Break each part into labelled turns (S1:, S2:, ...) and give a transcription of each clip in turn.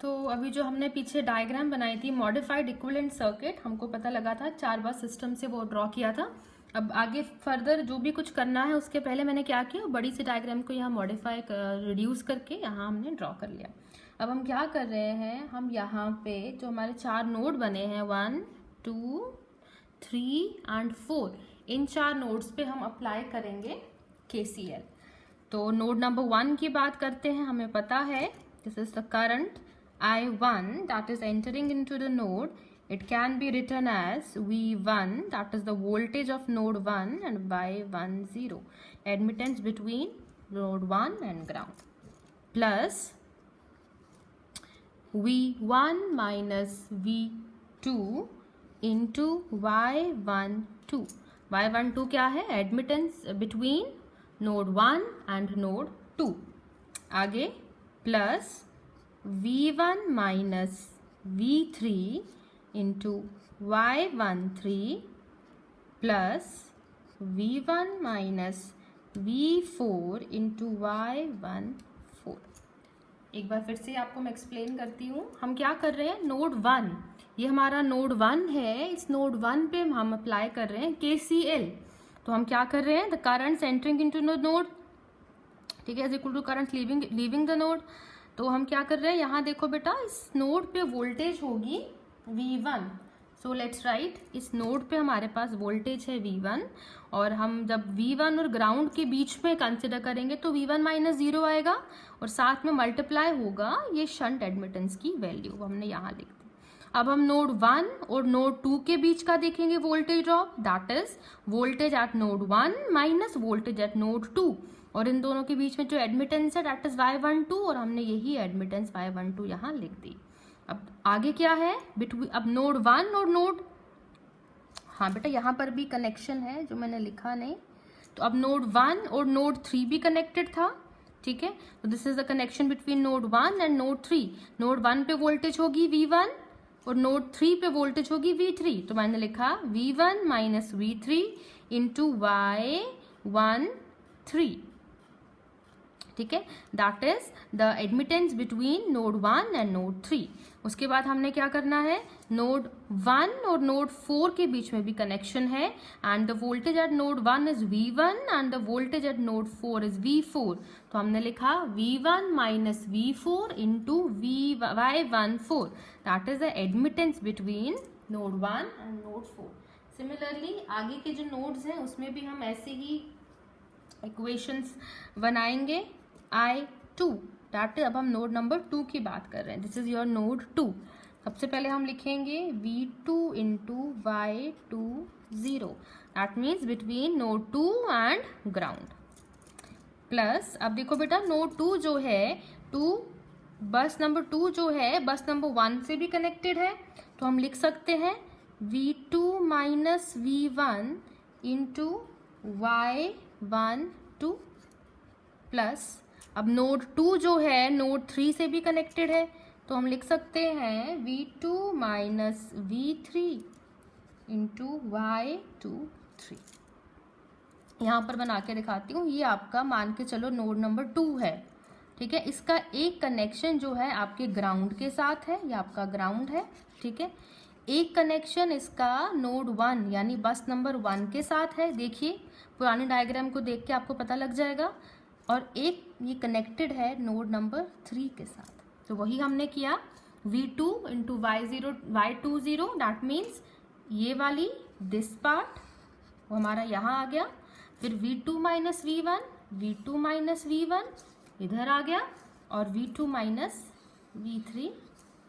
S1: तो अभी जो हमने पीछे डायग्राम बनाई थी मॉडिफाइड इक्विवेलेंट सर्किट, हमको पता लगा था 4 बस सिस्टम से वो ड्रॉ किया था। अब आगे फर्दर जो भी कुछ करना है उसके पहले मैंने क्या किया, बड़ी सी डायग्राम को यहाँ मॉडिफाई रिड्यूस करके यहाँ हमने ड्रॉ कर लिया। अब हम क्या कर रहे हैं, हम यहाँ पे जो हमारे 4 नोड बने हैं 1 2 3 एंड 4, इन 4 नोड्स पे हम अप्लाई करेंगे KCL। तो नोड नंबर 1 की बात करते हैं। हमें पता है this is the current I1 that is entering into the node. It can be written as V1, that is the voltage of node 1, and Y10, admittance between node 1 and ground, plus V1 minus V2 into Y12. Y12 क्या है, admittance between node 1 and node 2। आगे plus V1 minus V3 into Y13 plus V1 minus V4 into Y14। एक बार फिर से आपको मैं explain करती हूँ। हम क्या कर रहे हैं, नोड 1, ये हमारा नोड 1 है, इस नोड 1 पे हम अप्लाई कर रहे हैं KCL। तो हम क्या कर रहे हैं, the current entering into the node, ठीक है, is equal to current leaving the node. तो हम क्या कर रहे हैं, यहाँ देखो बेटा, इस नोड पे वोल्टेज होगी V1। सो लेट्स राइट, इस नोड पे हमारे पास वोल्टेज है V1, और हम जब V1 और ग्राउंड के बीच में कंसिडर करेंगे तो V1 माइनस 0 आएगा, और साथ में मल्टीप्लाई होगा ये शंट एडमिटेंस की वैल्यू, हमने यहाँ लिख दी। अब हम नोड 1 और नोड 2 के बीच का देखेंगे voltage drop, that is voltage at node 1 minus voltage at node 2, और इन दोनों के बीच में जो एडमिटेंस है दैट इज Y12, और हमने यही एडमिटेंस Y12 यहाँ लिख दी। अब आगे क्या है, बिटवीन अब नोड 1 और नोड, हाँ बेटा यहाँ पर भी कनेक्शन है जो मैंने लिखा नहीं। तो अब नोड 1 और नोड 3 भी कनेक्टेड था, ठीक है। तो this is the connection between node 1 and node 3। Node 1 पे वोल्टेज होगी V1 और नोड 3 पे वोल्टेज होगी V3। तो मैंने लिखा V1 minus V3 into Y13, ठीक है, that is the admittance between node 1 and node 3। उसके बाद हमने क्या करना है, नोड 1 और नोड 4 के बीच में भी कनेक्शन है, and the voltage at node 1 is V1 and the voltage at node 4 is V4। तो हमने लिखा V1 minus V4 into Y14, that is the admittance between node 1 and node 4। Similarly आगे के जो नोड्स हैं उसमें भी हम ऐसे ही इक्वेशंस बनाएंगे। I2, दैट इज, अब हम नोड नंबर 2 की बात कर रहे हैं, दिस इज योर नोड 2। सबसे पहले हम लिखेंगे V2 into Y20, that means between node 2 and ground, plus अब देखो बेटा नोड 2 जो है, बस नंबर 2 जो है बस नंबर 1 से भी कनेक्टेड है, तो हम लिख सकते हैं V2 minus V1 into Y12 plus, अब नोड 2 जो है नोड 3 से भी कनेक्टेड है, तो हम लिख सकते हैं V2 minus V3 into Y23। यहाँ पर बना के दिखाती हूँ, ये आपका मान के चलो नोड नंबर 2 है, ठीक है। इसका एक कनेक्शन जो है आपके ग्राउंड के साथ है, ये आपका ग्राउंड है, ठीक है। एक कनेक्शन इसका नोड 1 यानी बस नंबर 1 के साथ है, देखिए पुरानी डायग्राम को देख के आपको पता लग जाएगा, और एक ये कनेक्टेड है नोड नंबर 3 के साथ। तो वही हमने किया, V2 into Y20, that means ये वाली दिस पार्ट वो हमारा यहाँ आ गया, फिर V2 माइनस V1 इधर आ गया, और V2 माइनस V3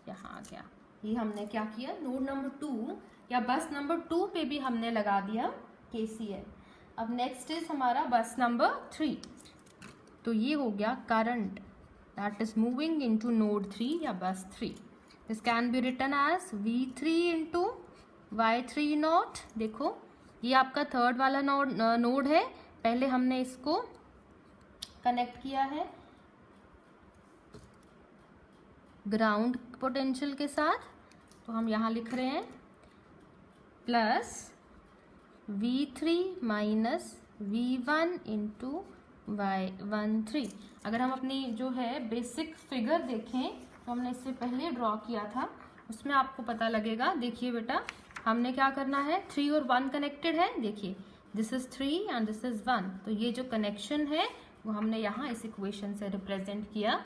S1: यहाँ आ गया। ये हमने क्या किया, नोड नंबर 2 या बस नंबर 2 पे भी हमने लगा दिया KCL। अब नेक्स्ट इज हमारा बस नंबर 3। तो ये हो गया current that is moving into node 3 या bus 3। This can be written as V3 into Y30। देखो ये आपका थर्ड वाला नोड है, पहले हमने इसको कनेक्ट किया है ग्राउंड पोटेंशियल के साथ, तो हम यहाँ लिख रहे हैं plus V3 minus V1 into Y13। अगर हम अपनी जो है बेसिक फिगर देखें तो हमने इससे पहले ड्रॉ किया था उसमें आपको पता लगेगा। देखिए बेटा, हमने क्या करना है, 3 और 1 कनेक्टेड है। देखिए this is 3 and this is 1, तो ये जो कनेक्शन है वो हमने यहाँ इस इक्वेशन से रिप्रेजेंट किया।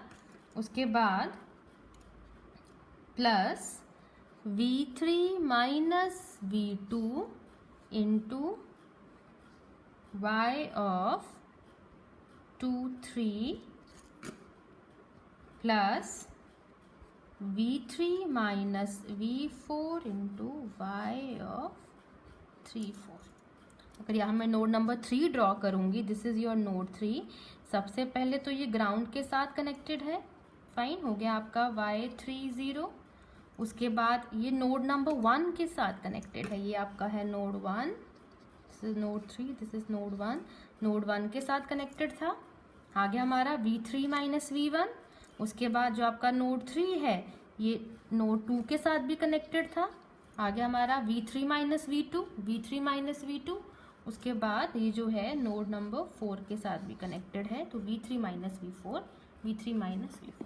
S1: उसके बाद plus V3 minus V2 into y of 2 3 plus V3 minus V4 into y of 3 4। अगर यहाँ मैं नोड नंबर 3 ड्रॉ करूँगी, दिस इज़ योर नोड 3। सबसे पहले तो ये ग्राउंड के साथ कनेक्टेड है, फाइन हो गया आपका y30। उसके बाद ये नोड नंबर 1 के साथ कनेक्टेड है, ये आपका है node 1, this is node 3, this is node 1। Node 1 के साथ कनेक्टेड था। आगे हमारा V3 माइनस V1। उसके बाद जो आपका नोड 3 है ये नोड 2 के साथ भी कनेक्टेड था। आगे हमारा V3 minus V2, V3 minus V2। उसके बाद ये जो है नोड नंबर 4 के साथ भी कनेक्टेड है, तो V3 minus V4, V3 minus V4।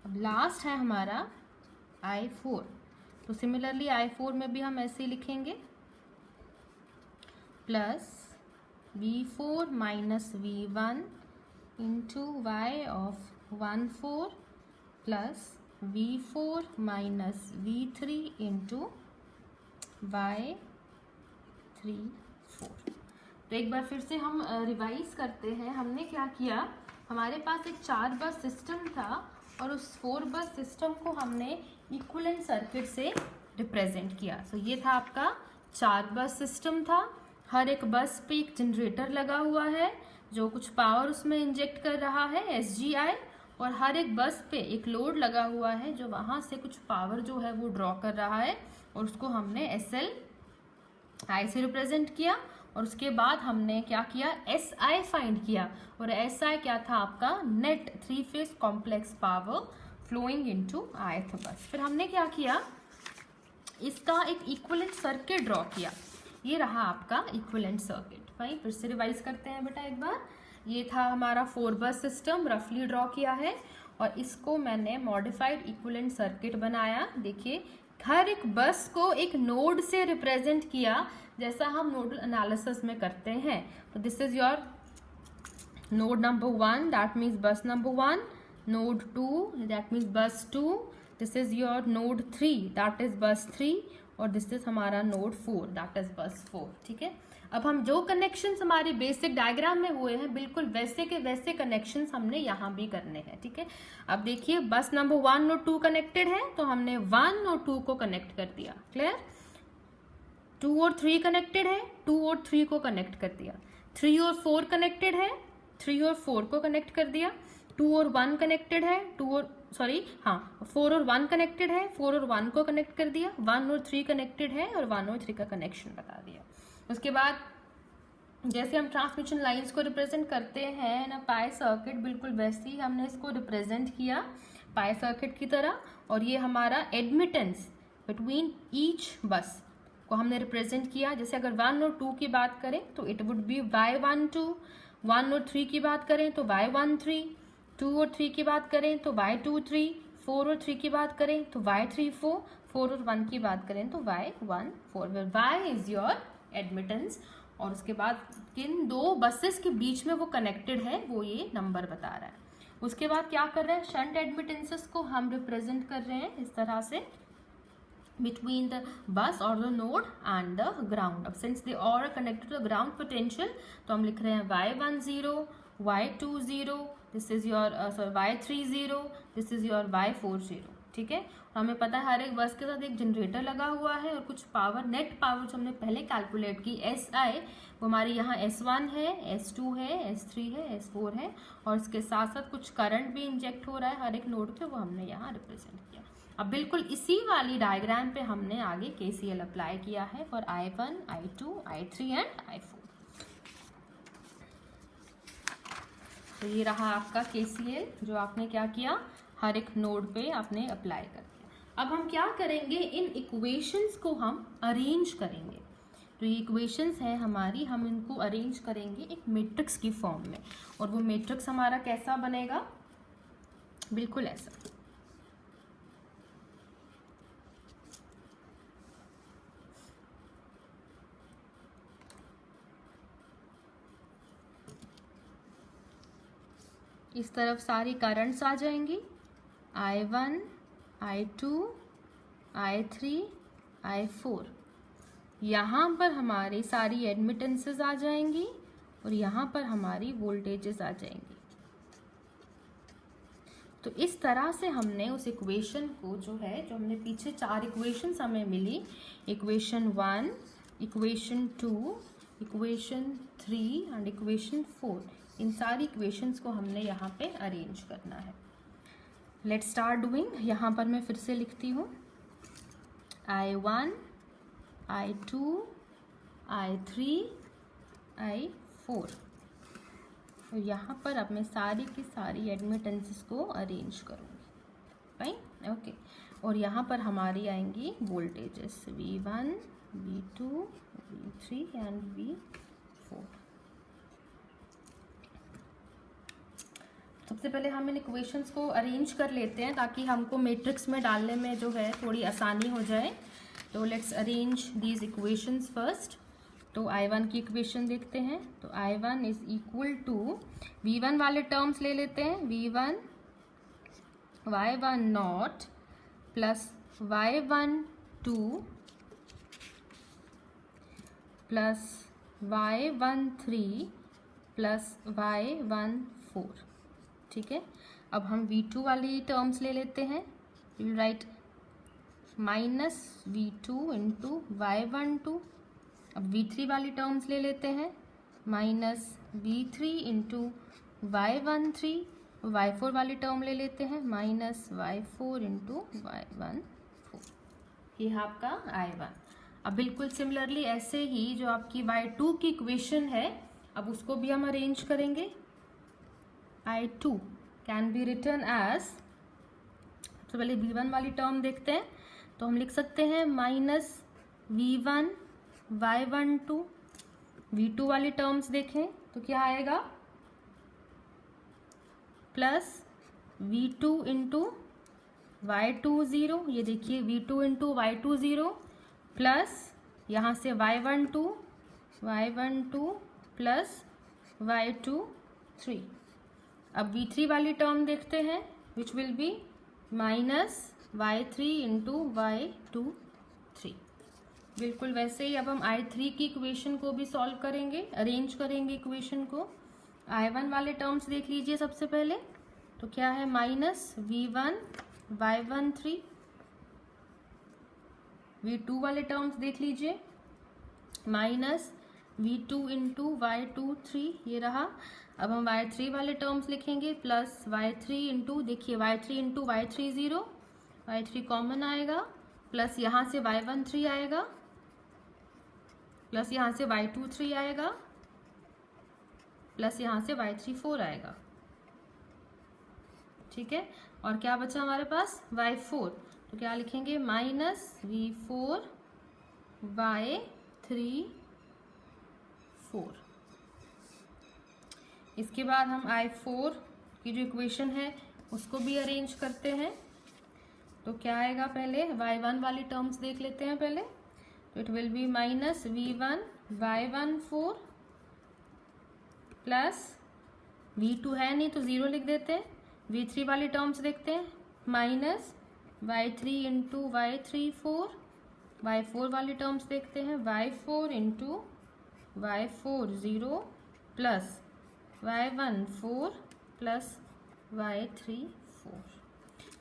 S1: अब लास्ट है हमारा I4, तो सिमिलरली I4 में भी हम ऐसे ही लिखेंगे, plus V4 minus V1 into y of 1 4 plus V4 minus V3 into y 3 4। तो एक बार फिर से हम रिवाइज करते हैं। हमने क्या किया, हमारे पास एक 4 बस सिस्टम था और उस 4 बस सिस्टम को हमने इक्विवेलेंट सर्किट से रिप्रेजेंट किया। तो ये था आपका 4 बस सिस्टम था। हर एक बस पे एक जनरेटर लगा हुआ है जो कुछ पावर उसमें इंजेक्ट कर रहा है, SGI, और हर एक बस पे एक लोड लगा हुआ है जो वहाँ से कुछ पावर जो है वो ड्रॉ कर रहा है, और उसको हमने SLI से रिप्रेजेंट किया। और उसके बाद हमने क्या किया, SI फाइंड किया, और SI क्या था आपका, net 3 phase complex power flowing into ith bus. फिर हमने क्या किया, इसका एक इक्विवेलेंट सर्किट ड्रॉ किया। ये रहा आपका इक्विवेलेंट सर्किट। फाइन, फिर से रिवाइज करते हैं बेटा एक बार। ये था हमारा 4 बस सिस्टम, रफली ड्रॉ किया है, और इसको मैंने मॉडिफाइड इक्विवेलेंट सर्किट बनाया। देखिए हर एक बस को एक नोड से रिप्रेजेंट किया, जैसा हम नोडल एनालिसिस में करते हैं। तो this is your node number 1, that means बस नंबर 1, नोड 2, दैट मीन्स बस 2, this is your node 3, that is बस 3, और दिस इज हमारा नोड 4, दैट इज बस 4। ठीक है, अब हम जो कनेक्शंस हमारे बेसिक डायग्राम में हुए हैं बिल्कुल वैसे के वैसे कनेक्शंस हमने यहाँ भी करने हैं। ठीक है, अब देखिए बस नंबर 1 और 2 कनेक्टेड है, तो हमने 1 और 2 को कनेक्ट कर दिया। क्लियर, 2 और 3 कनेक्टेड है, 2 और 3 को कनेक्ट कर दिया। 3 और 4 कनेक्टेड है, 3 और 4 को कनेक्ट कर दिया। 2 और 1 कनेक्टेड है, 4 और 1 कनेक्टेड है, 4 और 1 को कनेक्ट कर दिया। 1 और 3 कनेक्टेड है और 1 और 3 का कनेक्शन बता दिया। उसके बाद जैसे हम ट्रांसमिशन लाइंस को रिप्रेजेंट करते हैं ना पाई सर्किट, बिल्कुल वैसे ही हमने इसको रिप्रेजेंट किया पाई सर्किट की तरह। और ये हमारा एडमिटेंस बिटवीन ईच बस को हमने रिप्रेजेंट किया। जैसे अगर 1 और 2 की बात करें तो इट वुड बी y12, 1 और 3 की बात करें तो y13, 2 और 3 की बात करें तो y23, 4 और 3 की बात करें तो y34, 4 और 1 की बात करें तो y14। y is your admittance, और उसके बाद किन 2 बसेस के बीच में वो कनेक्टेड है वो ये नंबर बता रहा है। उसके बाद क्या कर रहे हैं, शंट एडमिटेंसेस को हम रिप्रेजेंट कर रहे हैं इस तरह से, between the bus or the node and the ground. अब since they all are connected to the ground potential, तो हम लिख रहे हैं y10, y20, this is your y30, this is your y40। ठीक है, हमें पता है हर एक बस के साथ एक जनरेटर लगा हुआ है और कुछ पावर, नेट पावर जो हमने पहले कैलकुलेट की SI, वो हमारे यहाँ S1 है, S2 है, S3 है, S4 है, और इसके साथ साथ कुछ करंट भी इंजेक्ट हो रहा है हर एक नोड पे, वो हमने यहाँ रिप्रेजेंट किया। अब बिल्कुल इसी वाली डायग्राम पे हमने आगे KCL अप्लाई किया है for I1, I2, I3 and I4। तो ये रहा आपका KCL जो आपने क्या किया, हर एक नोड पे आपने अप्लाई कर दिया। अब हम क्या करेंगे, इन इक्वेशंस को हम अरेंज करेंगे। तो ये इक्वेशंस है हमारी, हम इनको अरेंज करेंगे एक मैट्रिक्स की फॉर्म में, और वो मैट्रिक्स हमारा कैसा बनेगा, बिल्कुल ऐसा। इस तरफ सारी करंट्स आ जाएंगी, I1, I2, I3, I4। यहाँ पर हमारी सारी एडमिटेंसेस आ जाएंगी और यहाँ पर हमारी वोल्टेजेस आ जाएंगी। तो इस तरह से हमने उस इक्वेशन को जो हमने पीछे 4 इक्वेशंस हमें मिली, equation 1, equation 2, equation 3 and equation 4, इन सारी इक्वेशंस को हमने यहाँ पे अरेंज करना है। Let's start doing. यहाँ पर मैं फिर से लिखती हूँ I1, I2, I3, I4। और यहाँ पर अब मैं सारी की सारी एडमिटेंसेस को अरेंज करूँगी, फाइन, ओके। और यहाँ पर हमारी आएंगी voltages V1, V2, V3 and V4। सबसे पहले हम इन इक्वेशंस को अरेंज कर लेते हैं ताकि हमको मैट्रिक्स में डालने में जो है थोड़ी आसानी हो जाए। तो let's arrange these equations first. तो I1 की इक्वेशन देखते हैं। तो I1 is equal to V1 वाले टर्म्स ले लेते हैं, V1 Y1 not plus Y12 plus Y13 plus Y14। ठीक है, अब हम V2 वाली टर्म्स ले लेते हैं। Will write minus V2 into Y12। अब V3 वाली टर्म्स ले लेते हैं, minus V3 into Y13। Y4 वाली टर्म ले लेते हैं, माइनस Y4 इंटू Y14। ये है आपका I1। अब बिल्कुल सिमिलरली ऐसे ही जो आपकी Y2 की इक्वेशन है, अब उसको भी हम अरेंज करेंगे। I2 can be return as, सबसे पहले V1 वाली टर्म देखते हैं। तो हम लिख सकते हैं माइनस V1 Y12। V2 वाली टर्म्स देखें तो क्या आएगा, प्लस V2 इंटू Y20। ये देखिए V2 इंटू Y20 प्लस यहाँ से Y12 प्लस Y23। अब V3 वाली टर्म देखते हैं, which will be minus Y3 into Y23। बिल्कुल वैसे ही अब हम I3 की इक्वेशन को भी सॉल्व करेंगे, अरेंज करेंगे इक्वेशन को। I1 वाले टर्म्स देख लीजिए सबसे पहले। तो क्या है, माइनस V1 Y13। V2 वाले टर्म्स देख लीजिए, माइनस V2 इंटू Y23, ये रहा। अब हम Y3 वाले टर्म्स लिखेंगे, प्लस Y3 इंटू, देखिए Y3 into Y30, Y3 common आएगा, प्लस यहाँ से Y13 आएगा, प्लस यहाँ से Y23 आएगा, प्लस यहाँ से Y34 आएगा। ठीक है, और क्या बचा हमारे पास, Y4। तो क्या लिखेंगे, माइनस V4 Y34। इसके बाद हम I4 की जो इक्वेशन है उसको भी अरेंज करते हैं। तो क्या आएगा, पहले Y1 वाली टर्म्स देख लेते हैं पहले। तो it will be minus V1 Y14 plus V2 है नहीं तो 0 लिख देते हैं। V3 वाली टर्म्स देखते हैं, minus Y3 into Y34। Y4 वाली टर्म्स देखते हैं, Y4 into Y40 plus Y14 plus Y34।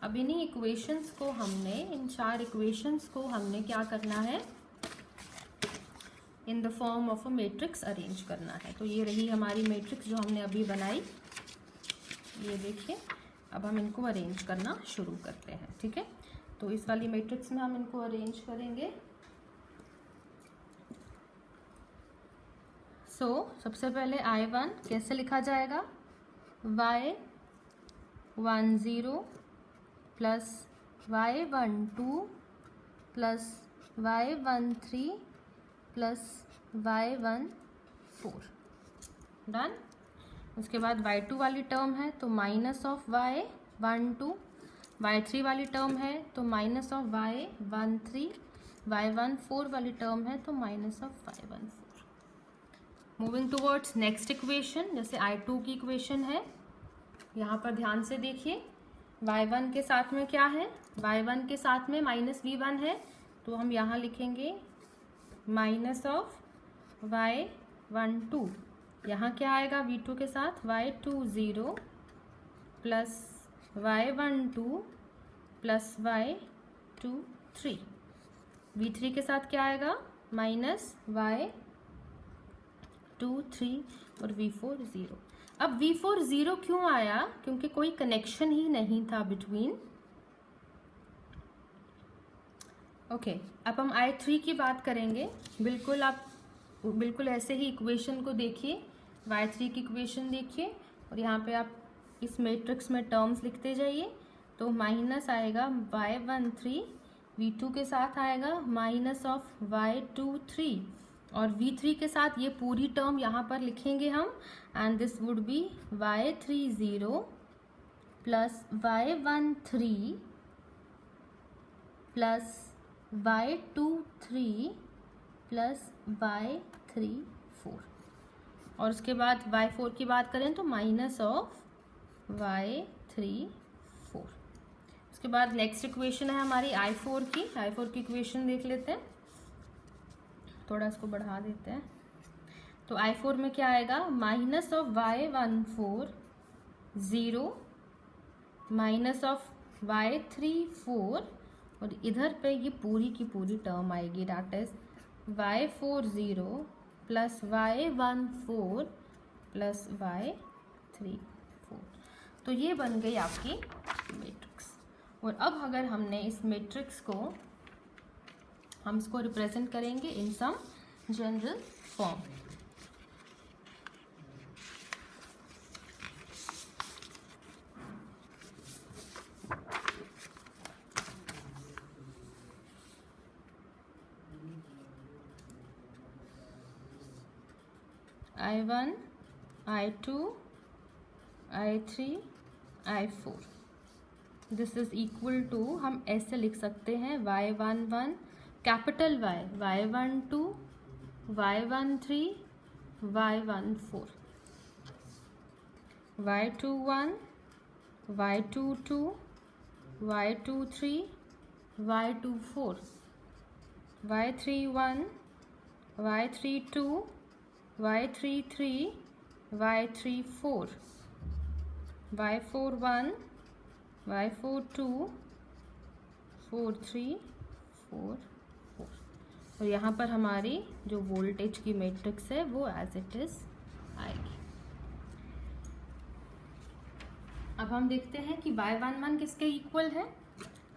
S1: अब इन्हीं इक्वेशंस को हमने, इन 4 इक्वेशंस को हमने क्या करना है, in the form of a matrix arrange करना है। तो ये रही हमारी मैट्रिक्स जो हमने अभी बनाई, ये देखिए। अब हम इनको अरेंज करना शुरू करते हैं। ठीक है, तो इस वाली मैट्रिक्स में हम इनको अरेंज करेंगे। सबसे पहले I1 कैसे लिखा जाएगा, Y10 plus Y12 plus Y13 plus Y14। Done. उसके बाद Y2 वाली टर्म है तो माइनस ऑफ Y12, Y3 वाली टर्म है तो माइनस ऑफ Y13, Y14 वाली टर्म है तो minus of Y14। Moving towards next equation, जैसे I2 की इक्वेशन है, यहाँ पर ध्यान से देखिए, y1 के साथ में क्या है, y1 के साथ में माइनस v1 है, तो हम यहाँ लिखेंगे माइनस ऑफ y12। यहाँ क्या आएगा v2 के साथ, y20 plus y12 plus y23। v3 के साथ क्या आएगा, माइनस y23 और v4 0। अब v4 0 क्यों आया, क्योंकि कोई कनेक्शन ही नहीं था बिटवीन। ओके, अब हम I3 की बात करेंगे। बिल्कुल आप बिल्कुल ऐसे ही इक्वेशन को देखिए, y3 की इक्वेशन देखिए और यहाँ पे आप इस मैट्रिक्स में टर्म्स लिखते जाइए। तो माइनस आएगा y13, v2 के साथ आएगा माइनस ऑफ y23 और v3 के साथ ये पूरी टर्म यहाँ पर लिखेंगे हम, and this would be y30 plus y13 plus y23 plus y34। और उसके बाद y4 की बात करें तो माइनस ऑफ y34। उसके बाद नेक्स्ट इक्वेशन है हमारी I4 की। I4 की इक्वेशन देख लेते हैं, थोड़ा इसको बढ़ा देते हैं। तो I4 में क्या आएगा, minus of y14 0 minus of y34 और इधर पे ये पूरी की पूरी टर्म आएगी, that is y40 plus y14 plus y34। तो ये बन गई आपकी मैट्रिक्स। और अब अगर हमने इस मैट्रिक्स को, हम इसको रिप्रेजेंट करेंगे in some general form. I1, I2, I3, I4 this is equal to, हम ऐसे लिख सकते हैं y11 capital Y, y12 y13 y14, y21 y22 y23 y24, y31 y32 y33 y34, y41 y42 43 44। और यहाँ पर हमारी जो वोल्टेज की मैट्रिक्स है वो एज इट इज आएगी। अब हम देखते हैं कि y11 किसके इक्वल है,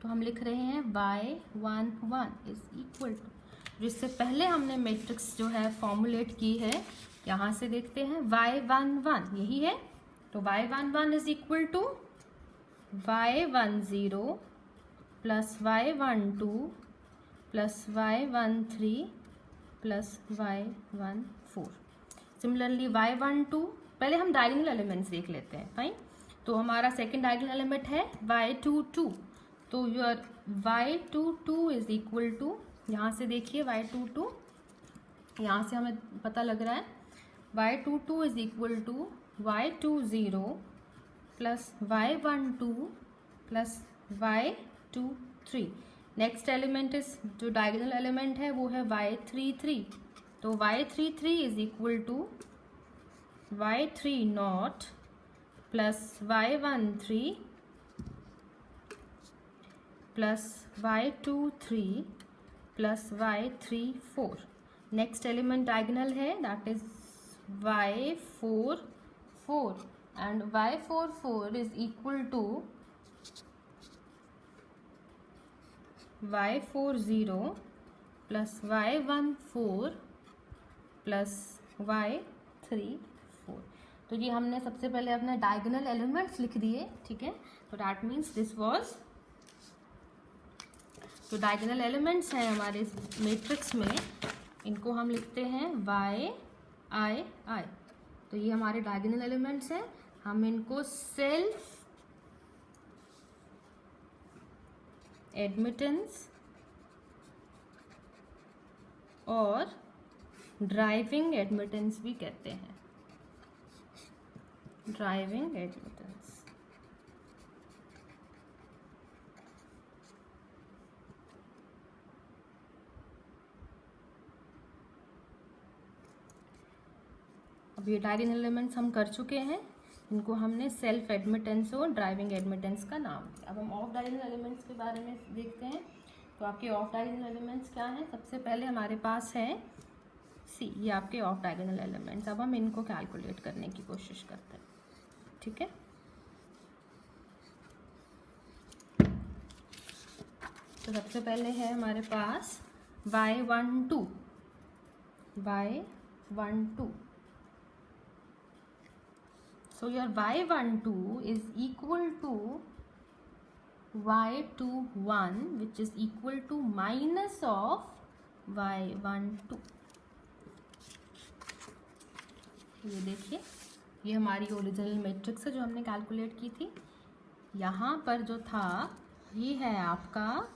S1: तो हम लिख रहे हैं y11 इज इक्वल टू, जिससे पहले हमने मैट्रिक्स जो है फॉर्मुलेट की है, यहाँ से देखते हैं y11 यही है। तो y11 is equal to y10 plus y12 plus y13 plus y14। Similarly y12, पहले हम डायगोनल एलिमेंट्स देख लेते हैं। फाइन, तो हमारा सेकंड डायगोनल एलिमेंट है y22, तो your y22 is equal to, यहाँ से देखिए y22, यहाँ से हमें पता लग रहा है y22 is equal to y20 plus y12 plus y23। Next element is, जो डायगोनल एलिमेंट है वो है y33, तो y33 is equal to y30 plus y13 plus y23 plus y34। Next element diagonal है, that is y44 and y44 is equal to y40 plus y14 plus y34। तो ये हमने सबसे पहले अपने डायगोनल एलिमेंट्स लिख दिए, ठीक है। तो दैट मीन्स दिस वाज, जो डायगोनल एलिमेंट्स हैं हमारे इस मैट्रिक्स में, इनको हम लिखते हैं yi। तो ये हमारे डायगोनल एलिमेंट्स हैं, हम इनको सेल्फ एडमिटेंस और ड्राइविंग एडमिटेंस भी कहते हैं, ड्राइविंग एडमिटेंस। अब ये डायगोनल एलिमेंट्स हम कर चुके हैं, इनको हमने सेल्फ एडमिटेंस और ड्राइविंग एडमिटेंस का नाम दिया। अब हम ऑफ डायगोनल एलिमेंट्स के बारे में देखते हैं। तो आपके ऑफ डायगोनल एलिमेंट्स क्या हैं? सबसे पहले हमारे पास है सी, ये आपके ऑफ डायगोनल एलिमेंट्स। अब हम इनको कैलकुलेट करने की कोशिश करते हैं, ठीक है। तो सबसे पहले है हमारे पास y12, y12। So your y12 is equal to y21, which is equal to minus of y12। ये देखिए, ये हमारी ओरिजिनल मैट्रिक्स है जो हमने कैलकुलेट की थी। यहाँ पर जो था ये है आपका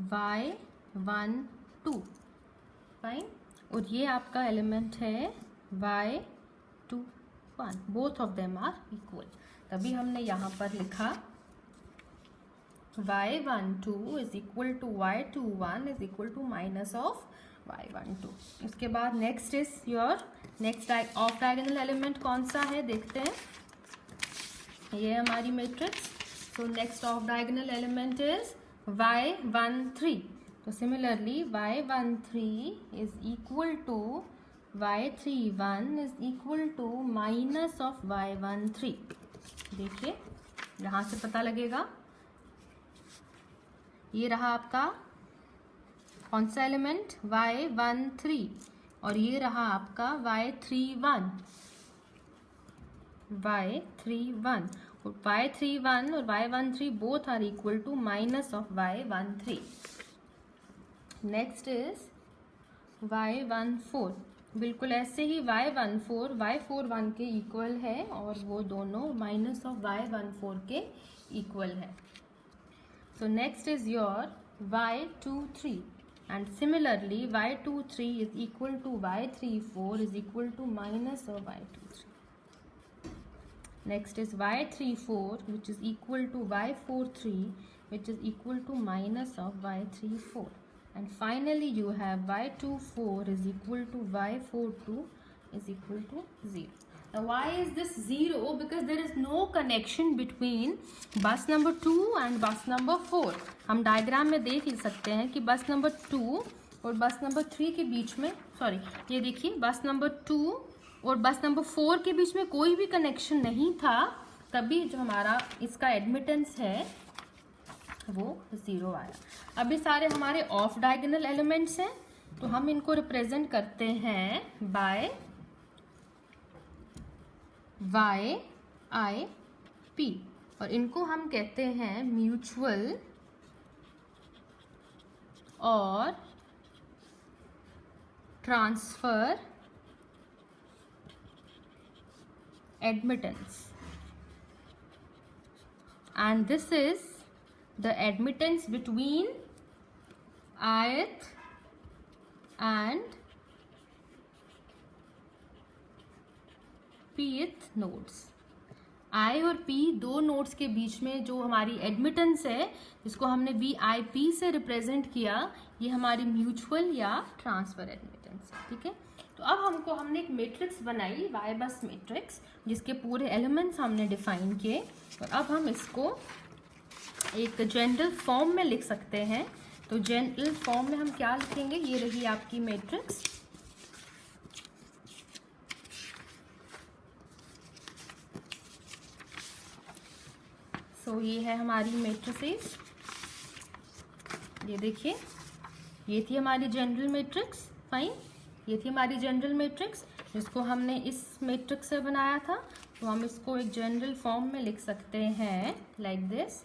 S1: y12, फाइन, और ये आपका एलिमेंट है y21। Both of them are equal, तभी हमने यहाँ पर लिखा y12 is equal to y21 is equal to minus of y12। इसके बाद next is your next off diagonal element कौन सा है देखते हैं। ये है हमारी matrix. So next off diagonal element is y13। तो similarly y13 is equal to y31 is equal to minus of y13। देखिए यहाँ से पता लगेगा, ये रहा आपका कौन सा एलिमेंट y13, और ये रहा आपका y31, और y31 और y13 both are equal to minus of y13। Next is y14। बिल्कुल ऐसे ही y14 y41 के इक्वल है, और वो दोनों माइनस ऑफ y14 के इक्वल है। So next is your y23, and similarly y23 is equal to y34 is equal to minus of y23. Next is y34 which is equal to y43 which is equal to minus of y34, and finally you have y24 is equal to y42 is equal to 0. Now why is this 0? Because there is no connection between bus number 2 and bus number 4. हम diagram में देख ही सकते हैं कि बस number 2 और बस number 3 के बीच में, सॉरी ये देखिए, बस नंबर 2 और बस नंबर 4 के बीच में कोई भी कनेक्शन नहीं था, तभी जो हमारा इसका एडमिटेंस है वो 0 आया। अब ये सारे हमारे ऑफ डायगोनल एलिमेंट्स हैं, तो हम इनको रिप्रेजेंट करते हैं बाय YIP, और इनको हम कहते हैं म्यूचुअल और transfer admittance, and this is the admittance between ith and pth nodes. I और P दो नोड्स के बीच में जो हमारी एडमिटेंस है, जिसको हमने VIP से रिप्रेजेंट किया, ये हमारी म्यूचुअल या ट्रांसफर एडमिटेंस है, ठीक है। तो अब हमने एक मैट्रिक्स बनाई, वाई बस मैट्रिक्स, जिसके पूरे एलिमेंट्स हमने डिफाइन किए, और अब हम इसको एक जनरल फॉर्म में लिख सकते हैं। तो जनरल फॉर्म में हम क्या लिखेंगे, ये रही आपकी मैट्रिक्स। ये है हमारी मैट्रिसेस, ये देखिए, ये थी हमारी जनरल मैट्रिक्स, फाइन, ये थी हमारी जनरल मैट्रिक्स जिसको हमने इस मैट्रिक्स से बनाया था। तो हम इसको एक जनरल फॉर्म में लिख सकते हैं लाइक दिस,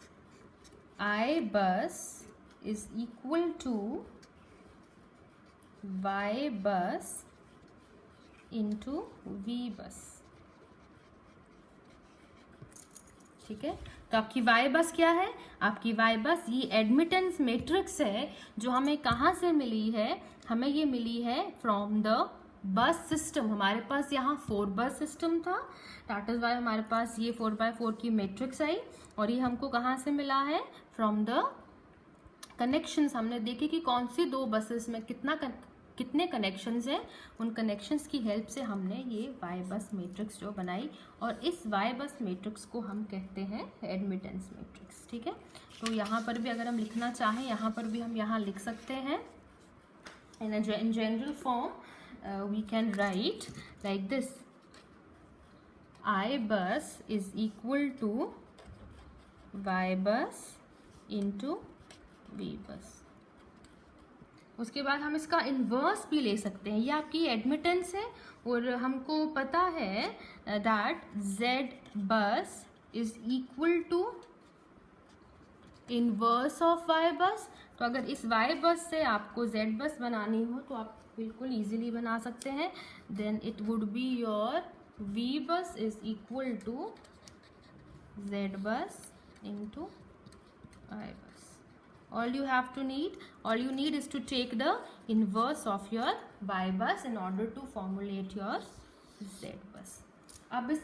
S1: I बस इज इक्वल टू Y बस इंटू V बस, ठीक है। तो आपकी वाई बस क्या है, आपकी वाई बस ये एडमिटेंस मैट्रिक्स है जो हमें कहाँ से मिली है, हमें ये मिली है फ्रॉम द बस सिस्टम। हमारे पास यहाँ 4 बस सिस्टम था, दैट इज वाई हमारे पास ये 4x4 की मैट्रिक्स आई, और ये हमको कहाँ से मिला है, फ्रॉम द कनेक्शंस। हमने देखे कि कौन सी 2 बसेस में कितने कनेक्शंस हैं, उन कनेक्शंस की हेल्प से हमने ये वाई बस मैट्रिक्स जो बनाई, और इस वाई बस मैट्रिक्स को हम कहते हैं एडमिटेंस मैट्रिक्स। ठीक है, तो यहाँ पर भी अगर हम लिखना चाहें, यहाँ पर भी हम यहाँ लिख सकते हैं in general form we can write like this: I bus is equal to y bus into v bus। उसके बाद हम इसका इन्वर्स भी ले सकते हैं। ये आपकी एडमिटेंस है और हमको पता है that z bus is equal to inverse of y bus. तो अगर इस y बस से आपको z बस बनानी हो तो आप बिल्कुल इजीली बना सकते हैं। Then it would be your v bus is equal to z bus into y bus। all you need is to take the inverse of your y bus in order to formulate your z bus। अब इस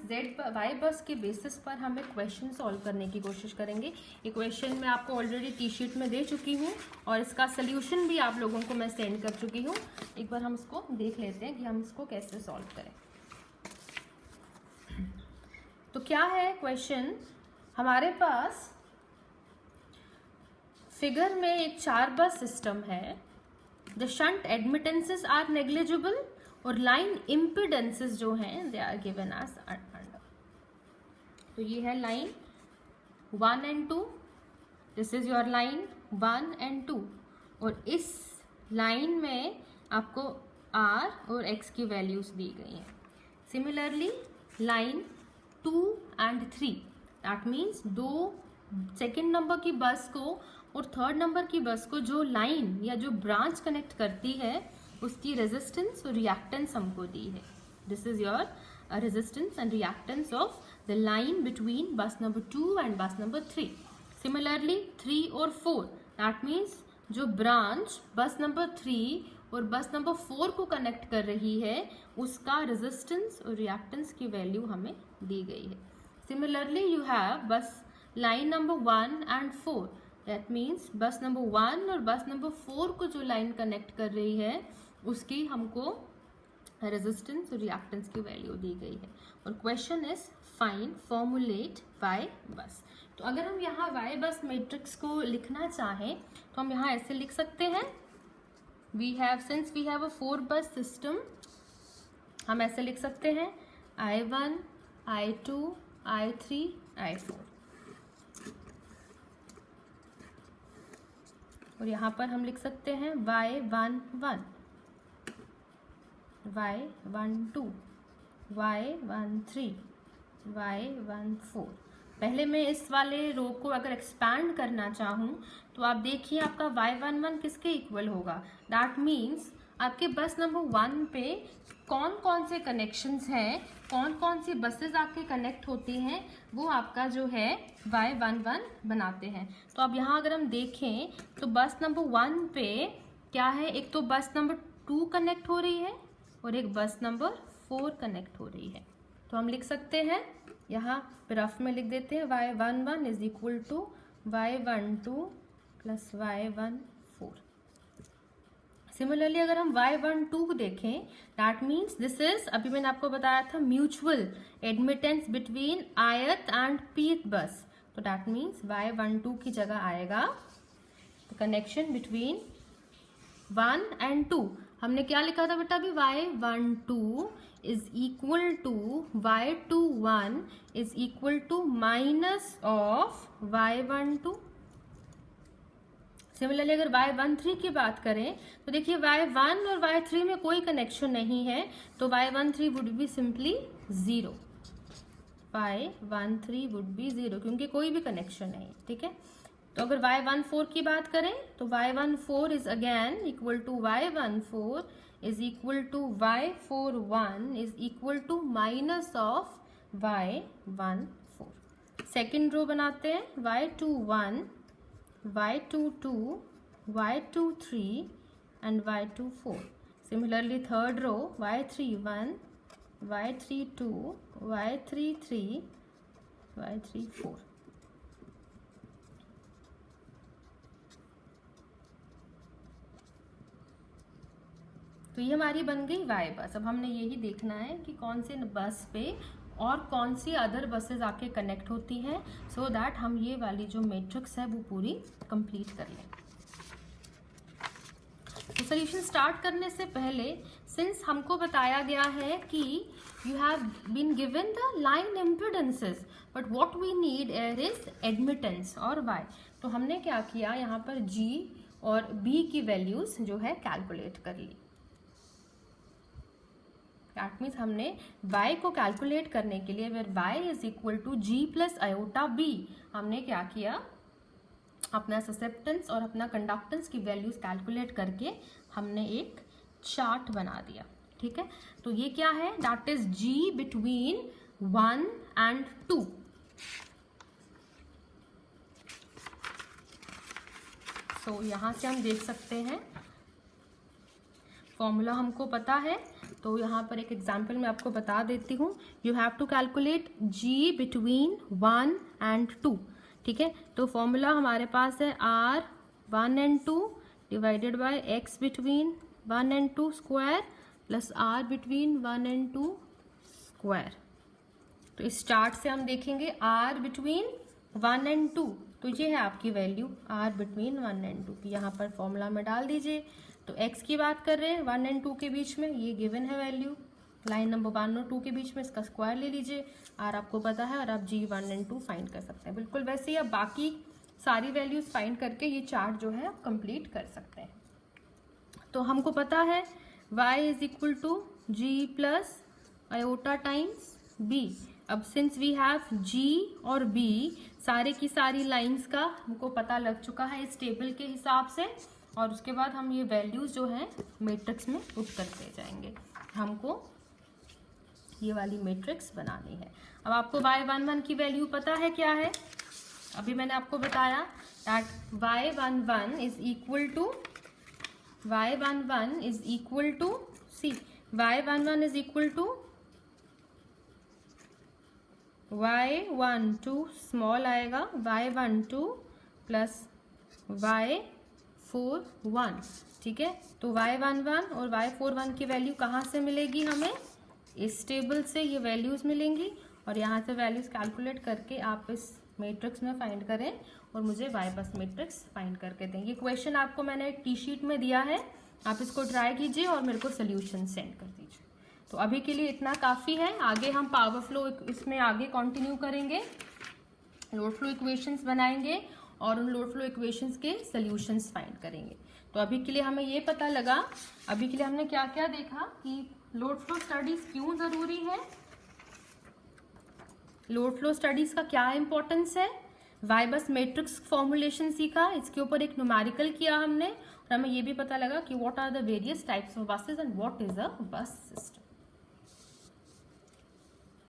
S1: y बस के basis पर हम एक question solve करने की कोशिश करेंगे। ये क्वेश्चन मैं आपको ऑलरेडी टी शीट में दे चुकी हूँ और इसका सोल्यूशन भी आप लोगों को मैं सेंड कर चुकी हूँ। एक बार हम इसको देख लेते हैं कि हम इसको कैसे सॉल्व करें। तो क्या है क्वेश्चन, हमारे पास फिगर में एक 4 बस सिस्टम है। The shunt admittances are negligible और लाइन इम्पिडेंसेस जो हैं they are given as under. तो ये है line 1 and 2, this is your line 1 and 2, और इस लाइन में आपको r और x की वैल्यूज दी गई हैं। Similarly line 2 and 3, that means दो सेकेंड नंबर की बस को और थर्ड नंबर की बस को जो लाइन या जो ब्रांच कनेक्ट करती है उसकी रेजिस्टेंस और रिएक्टेंस हमको दी है। This is your resistance and reactance of the line between बस नंबर 2 एंड बस नंबर 3। सिमिलरली 3 और 4, दैट मीन्स जो ब्रांच बस नंबर 3 और बस नंबर 4 को कनेक्ट कर रही है उसका रेजिस्टेंस और रिएक्टेंस की वैल्यू हमें दी गई है। सिमिलरली यू हैव बस line number 1 and 4, that means बस नंबर 1 और बस नंबर 4 को जो लाइन कनेक्ट कर रही है उसकी हमको रेजिस्टेंस और रिएक्टेंस की वैल्यू दी गई है। और question is find formulate Y bus. तो अगर हम यहाँ वाई बस मैट्रिक्स को लिखना चाहें तो हम यहाँ ऐसे लिख सकते हैं, since we have a 4 bus system, हम ऐसे लिख सकते हैं I1, I2, I3, I4। और यहाँ पर हम लिख सकते हैं Y11, Y12, Y13, Y14। पहले मैं इस वाले रो को अगर एक्सपैंड करना चाहूँ तो आप देखिए आपका Y11 किसके इक्वल होगा। दैट मीन्स आपके बस नंबर 1 पे कौन कौन से कनेक्शंस हैं, कौन कौन सी बसेस आपके कनेक्ट होती हैं, वो आपका जो है Y11 बनाते हैं। तो अब यहाँ अगर हम देखें तो बस नंबर 1 पे क्या है, एक तो बस नंबर 2 कनेक्ट हो रही है और एक बस नंबर 4 कनेक्ट हो रही है। तो हम लिख सकते हैं, यहाँ रफ में लिख देते हैं Y11 is equal to Y12 plus Y14। Similarly अगर हम Y12 को देखें, दैट मीन्स दिस इज, अभी मैंने आपको बताया था, mutual admittance between ith and pth बस। तो दैट मीन्स Y12 की जगह आएगा कनेक्शन बिटवीन 1 and 2। हमने क्या लिखा था बेटा अभी, Y12 is equal to Y21 is equal to minus of Y12। Similarly अगर Y13 की बात करें तो देखिए Y1 और Y3 में कोई कनेक्शन नहीं है, तो Y13 would be simply 0। Y13 would be 0 क्योंकि कोई भी कनेक्शन नहीं। ठीक है, तो अगर Y14 की बात करें तो Y14 is again equal to Y14 is equal to Y41 is equal to minus of Y14। Second row बनाते हैं, Y21, Y22, Y23 and Y24। Similarly third row, Y31, Y32, Y33, Y34। तो ये हमारी बन गई वाई बस। अब हमने यही देखना है कि कौन से बस पे और कौन सी अदर बसेस आके कनेक्ट होती हैं, सो दैट हम ये वाली जो मैट्रिक्स है वो पूरी कंप्लीट कर लें। तो सोल्यूशन स्टार्ट करने से पहले, सिंस हमको बताया गया है कि you have been given the line impedances but what we need is admittance और वाई, तो हमने क्या किया, यहाँ पर जी और बी की वैल्यूज जो है कैलकुलेट कर ली। दैट मीन्स हमने y को कैलकुलेट करने के लिए where y is equal to g plus iota b, हमने क्या किया, अपना ससेप्टेंस और अपना कंडक्टेंस की वैल्यूज कैलकुलेट करके हमने एक चार्ट बना दिया। ठीक है, तो ये क्या है, that is g between 1 and 2। तो यहाँ से हम देख सकते हैं फॉर्मूला हमको पता है, तो यहाँ पर एक एग्जाम्पल मैं आपको बता देती हूँ। You have to calculate g between 1 and 2। ठीक है, तो फॉर्मूला हमारे पास है r 1 and 2 divided by x between 1 and 2 square plus r between 1 and 2 square. तो इस चार्ट से हम देखेंगे r बिटवीन 1 and 2, तो ये है आपकी वैल्यू r बिटवीन 1 and 2 की, यहाँ पर फॉर्मूला में डाल दीजिए। तो x की बात कर रहे हैं 1 and 2 के बीच में, ये गिवन है वैल्यू, लाइन नंबर 1 और 2 के बीच में इसका स्क्वायर ले लीजिए, r आपको पता है और आप g 1 and 2 फाइंड कर सकते हैं। बिल्कुल वैसे ही आप बाकी सारी वैल्यूज फाइंड करके ये चार्ट जो है आप कंप्लीट कर सकते हैं। तो हमको पता है y is equal to g plus iota times b। अब सिंस वी हैव g और b, सारे की सारी लाइंस का हमको पता लग चुका है इस टेबल के हिसाब से, और उसके बाद हम ये वैल्यूज जो है मैट्रिक्स में पुट करते जाएंगे। हमको ये वाली मैट्रिक्स बनानी है। अब आपको y11 की वैल्यू पता है क्या है, अभी मैंने आपको बताया that y11 is equal to y11 is equal to C, y11 is equal to y12 small आएगा y12 प्लस y41। ठीक है, तो y11 और y41 की वैल्यू कहाँ से मिलेगी हमें, इस टेबल से ये वैल्यूज मिलेंगी, और यहाँ से वैल्यूज कैलकुलेट करके आप इस मैट्रिक्स में फाइंड करें और मुझे y बस मैट्रिक्स फाइंड करके दें। ये क्वेश्चन आपको मैंने एक टी शीट में दिया है, आप इसको ट्राई कीजिए और मेरे को सोल्यूशन सेंड कर दीजिए। तो अभी के लिए इतना काफ़ी है, आगे हम पावर फ्लो इसमें आगे कंटिन्यू करेंगे, लोड फ्लो इक्वेशंस बनाएंगे और उन लोड फ्लो इक्वेशंस के सॉल्यूशंस फाइंड करेंगे। तो अभी के लिए हमें ये पता लगा, अभी के लिए हमने क्या क्या देखा कि लोड फ्लो स्टडीज क्यों ज़रूरी है, लोड फ्लो स्टडीज का क्या इंपॉर्टेंस है, वाई बस मैट्रिक्स फॉर्मुलेशन सीखा, इसके ऊपर एक न्यूमेरिकल किया हमने, और हमें ये भी पता लगा कि what are the various types of buses and what is a bus system.